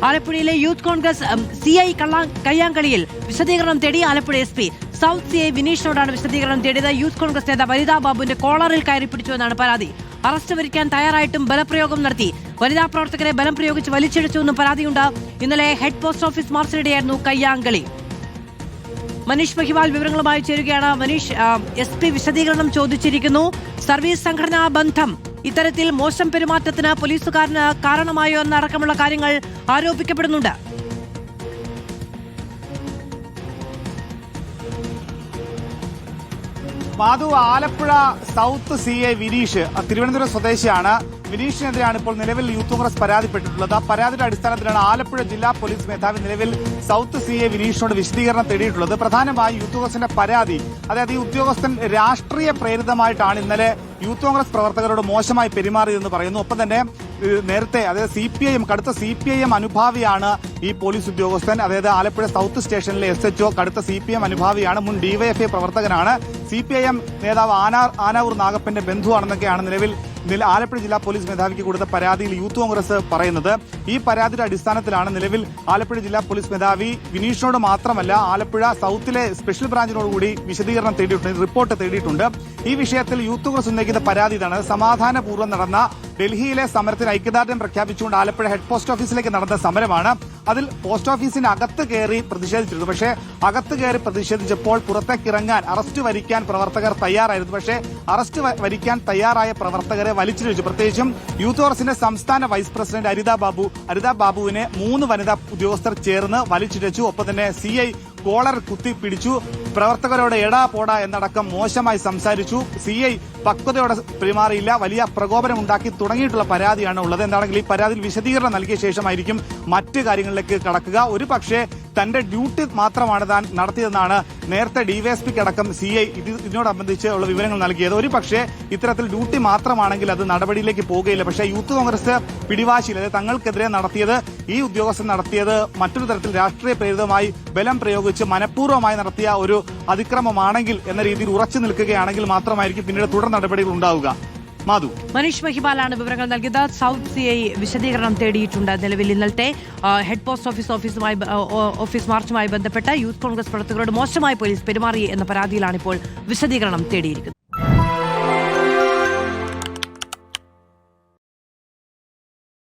ആലപ്പുഴയിലെ youth Congress CI കയ്യാങ്കളിയിൽ വിശദീകരണം തേടി ആലപ്പുഴ SP സൗത്ത് CI വിനീഷിനോടാണ് വിശദീകരണം തേടിയത്. യൂത്ത് കോൺഗ്രസ് നേതാവ് വനിതാ ബാബുവിന്റെ കോളറിൽ കയറി പിടിച്ചുവെന്നാണ് പരാതി. അറസ്റ്റ് വരിക്കാൻ തയ്യാറായിട്ടും ബലപ്രയോഗം നടത്തി. വനിതാ പ്രവർത്തകരെ ബലം പ്രയോഗിച്ച് വലിച്ചിഴച്ചുവെന്നും പരാതിയുണ്ട്. ഇന്നലെ head post office മാർച്ചിനിടെയായിരുന്നു കയ്യാങ്കളി. Manish Mahiwal വിവരങ്ങളുമായി ചേരുകയാണ്. മനീഷ്, SP വിശദീകരണം ചോദിച്ചിരിക്കുന്നു. സർവീസ് സംഘടനാ ബന്ധം ഇത്തരത്തിൽ മോശം പെരുമാറ്റത്തിന് പോലീസുകാരന് കാരണമായോ എന്നടക്കമുള്ള കാര്യങ്ങൾ ആരോപിക്കപ്പെടുന്നുണ്ട്. മാധു, ആലപ്പുഴ സൗത്ത് CI വിനീഷ് തിരുവനന്തപുരം സ്വദേശിയാണ്. വിനീഷിനെതിരെയാണ് ഇപ്പോൾ നിലവിൽ യൂത്ത് കോൺഗ്രസ് പരാതിപ്പെട്ടിട്ടുള്ളത്. ആ പരാതിയുടെ അടിസ്ഥാനത്തിലാണ് ആലപ്പുഴ ജില്ലാ പോലീസ് മേധാവി നിലവിൽ സൗത്ത് CI വിനീഷിനോട് വിശദീകരണം തേടിയിട്ടുള്ളത്. പ്രധാനമായും യൂത്ത് കോൺഗ്രസിന്റെ പരാതി, അതായത് ഈ ഉദ്യോഗസ്ഥൻ രാഷ്ട്രീയ പ്രേരിതമായിട്ടാണ് ഇന്നലെ യൂത്ത് കോൺഗ്രസ് പ്രവർത്തകരോട് മോശമായി പെരുമാറിയതെന്ന് പറയുന്നു. ഒപ്പം തന്നെ നേരത്തെ, അതായത് CPIM കടുത്ത CPIM അനുഭാവിയാണ് ഈ പോലീസ് ഉദ്യോഗസ്ഥൻ. അതായത് ആലപ്പുഴ സൗത്ത് സ്റ്റേഷനിലെ SHO കടുത്ത CPIM അനുഭാവിയാണ്, മുൻ DYFI പ്രവർത്തകനാണ്. CPIM നേതാവ് ആനാവൂർ നാഗപ്പന്റെ ബന്ധുവാണെന്നൊക്കെയാണ് നിലവിൽ ആലപ്പുഴ ജില്ലാ പോലീസ് മേധാവിക്ക് കൊടുത്ത പരാതിയിൽ യൂത്ത് കോൺഗ്രസ് പറയുന്നത്. ഈ പരാതിയുടെ അടിസ്ഥാനത്തിലാണ് നിലവിൽ ആലപ്പുഴ ജില്ലാ പോലീസ് മേധാവി വിനീഷിനോട് മാത്രമല്ല ആലപ്പുഴ സൗത്തിലെ സ്പെഷ്യൽ ബ്രാഞ്ചിനോടുകൂടി വിശദീകരണം തേടിയിട്ടുണ്ട്, റിപ്പോർട്ട് തേടിയിട്ടുണ്ട്. ഈ വിഷയത്തിൽ യൂത്ത് കോൺഗ്രസ് ഉന്നയിക്കുന്ന പരാതി ഇതാണ്. സമാധാനപൂർവ്വം നടന്ന ഡൽഹിയിലെ സമരത്തിന് ഐക്യദാർഢ്യം പ്രഖ്യാപിച്ചുകൊണ്ട് ആലപ്പുഴ ഹെഡ് പോസ്റ്റ് ഓഫീസിലേക്ക് നടന്ന സമരമാണ്. അതിൽ പോസ്റ്റ് ഓഫീസിന് അകത്ത് കയറി പ്രതിഷേധിച്ചിരുന്നു. പക്ഷേ അകത്ത് കയറി പ്രതിഷേധിച്ചപ്പോൾ പുറത്തേക്കിറങ്ങാൻ, അറസ്റ്റ് വരിക്കാൻ പ്രവർത്തകർ തയ്യാറായിരുന്നു. പക്ഷേ അറസ്റ്റ് വരിക്കാൻ തയ്യാറായ പ്രവർത്തകരെ വലിച്ചിഴച്ചു. പ്രത്യേകിച്ചും യൂത്ത് കോൺഗ്രസിന്റെ സംസ്ഥാന വൈസ് പ്രസിഡന്റ് അരിതാ ബാബുവിനെ 3 വനിതാ ഉദ്യോഗസ്ഥർ ചേർന്ന് വലിച്ചിഴച്ചു. ഒപ്പം തന്നെ CI കോളർ കുത്തിപ്പിടിച്ചു. പ്രവർത്തകരോട് എടാ പോടാ എന്നടക്കം മോശമായി സംസാരിച്ചു. CI പക്വതയോടെ പെരുമാറിയില്ല. വലിയ പ്രകോപനമുണ്ടാക്കി തുടങ്ങിയിട്ടുള്ള പരാതിയാണ് ഉള്ളത്. എന്താണെങ്കിൽ ഈ പരാതിയിൽ വിശദീകരണം നൽകിയ ശേഷമായിരിക്കും മറ്റ് കാര്യങ്ങളിലേക്ക് കടക്കുക. ഒരു പക്ഷേ തന്റെ ഡ്യൂട്ടി മാത്രമാണ് താൻ നടത്തിയതെന്നാണ് നേരത്തെ DYSPക്ക് അടക്കം CI ഇതിനോടനുബന്ധിച്ച് ഉള്ള വിവരങ്ങൾ നൽകിയത്. ഒരു പക്ഷേ ഇത്തരത്തിൽ ഡ്യൂട്ടി മാത്രമാണെങ്കിൽ അത് നടപടിയിലേക്ക് പോകുകയില്ല. പക്ഷേ യൂത്ത് കോൺഗ്രസ് പിടിവാശിയിൽ, അതായത് തങ്ങൾക്കെതിരെ നടത്തിയത്, ഈ ഉദ്യോഗസ്ഥൻ നടത്തിയത് മറ്റൊരു തരത്തിൽ രാഷ്ട്രീയ പ്രേരിതമായി ബലം പ്രയോഗിച്ച് മനഃപൂർവ്വമായി നടത്തിയ ഒരു അതിക്രമമാണെങ്കിൽ എന്ന രീതിയിൽ ഉറച്ചു നിൽക്കുകയാണെങ്കിൽ മാത്രമായിരിക്കും പിന്നീട് തുടർ നടപടികൾ ഉണ്ടാവുക. മാധു, മനീഷ് മഹിബാലാണ് വിവരങ്ങൾ നൽകിയത്. സൗത്ത് CI വിശദീകരണം തേടിയിട്ടുണ്ട്. നിലവിൽ ഇന്നലത്തെ ഹെഡ് പോസ്റ്റ് ഓഫീസ് മാർച്ചുമായി ബന്ധപ്പെട്ട് യൂത്ത് കോൺഗ്രസ് പ്രവർത്തകരോട് മോശമായി പോലീസ് പെരുമാറി എന്ന പരാതിയിലാണ് ഇപ്പോൾ വിശദീകരണം തേടിയിരിക്കുന്നത്.